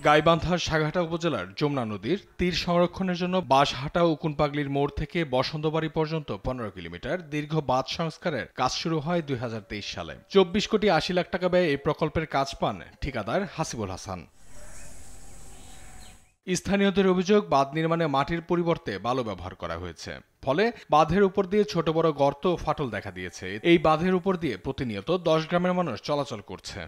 গাইবান্ধার সাঘাটা উপজেলার যমুনা নদীর তীর সংরক্ষণের জন্য বাঁশহাটা ও উকুনপাগলির মোড় থেকে বসন্তবাড়ি পর্যন্ত 15 কিলোমিটার দীর্ঘ বাঁধ সংস্কারের কাজ শুরু হয় 2023 সালে। 24 কোটি 80 লাখ টাকা ব্যয়ে এই প্রকল্পের কাজ পান ঠিকাদার হাসিবুল হাসান। স্থানীয়দের অভিযোগ, বাঁধ নির্মাণে মাটির পরিবর্তে বালু ব্যবহার করা হয়েছে। ফলে বাঁধের উপর দিয়ে ছোট বড় গর্ত ও ফাটল দেখা দিয়েছে। এই বাঁধের উপর দিয়ে প্রতিনিয়ত 10 গ্রামের মানুষ চলাচল করছে।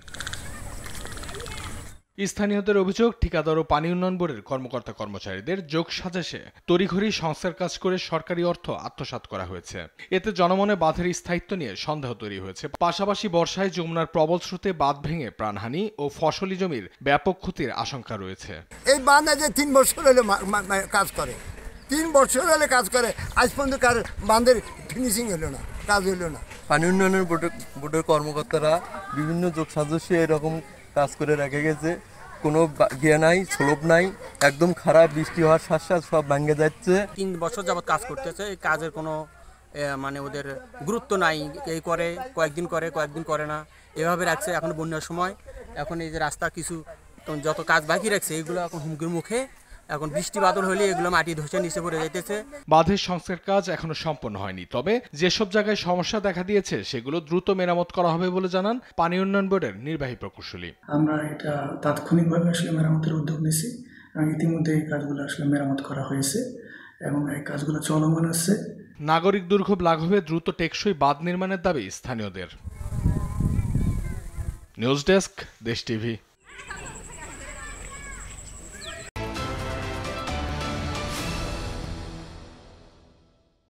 স্থানীয়দের অভিযোগ, ঠিকাদার ও পানি উন্নয়ন বোর্ডের কর্মকর্তা কর্মচারীদের যোগ সাজেশে তড়িঘড়ি সংস্কার কাজ করে সরকারি অর্থ আত্মসাৎ করা হয়েছে। এতে জনমনে বাঁধের স্থায়িত্ব নিয়ে সন্দেহ তৈরি হয়েছে। পাশাপাশি বর্ষায় যমুনার প্রবল স্রোতে বাঁধ ভেঙে প্রাণহানি ও ফসলি জমির ব্যাপক ক্ষতির আশঙ্কা রয়েছে। এই বাঁধে যে 3 বছর হলে কাজ করে, 3 বছর হলে কাজ করে, আজ পর্যন্ত বাঁধের ফিনিশিং হলো না, কাজ হলো না। পানি উন্নয়নের বোর্ডের কর্মকর্তারা বিভিন্ন যোগ সাজস্যে এরকম কাজ করে রেখে গেছে। কোনো গিয়ে নাই, স্লোপ নাই, একদম খারাপ। বৃষ্টি হওয়ার সাথে সাথে সব ভেঙে যাচ্ছে। 3 বছর যাবত কাজ করতেছে, এই কাজের কোনো মানে ওদের গুরুত্ব নাই। এই করে কয়েকদিন করে না, এভাবে রাখছে। এখন বন্যার সময়, এখন এই যে রাস্তা কিছু যত কাজ বাকি রাখছে এগুলো এখন হুমকির মুখে। এখন বৃষ্টি বাদল হলে এগুলো মাটি ধসে নিচে পড়ে যাইতেছে। বাঁধের সংস্কার কাজ এখনো সম্পন্ন হয়নি, তবে যেসব জায়গায় সমস্যা দেখা দিয়েছে সেগুলো দ্রুত মেরামত করা হবে বলে জানান পানি উন্নয়ন বোর্ডের নির্বাহী প্রকৌশলী। আমরা এটা তাৎক্ষণিকভাবে আসলে মেরামতের উদ্যোগ নিয়েছি এবং ইতিমধ্যে এই কাজগুলো আসলে মেরামত করা হয়েছে এবং এই কাজগুলো চলমান আছে। নাগরিক দুর্ভোগ লাঘবে দ্রুত টেকসই বাঁধ নির্মাণের দাবি স্থানীয়দের। নিউজ ডেস্ক, দেশ টিভি।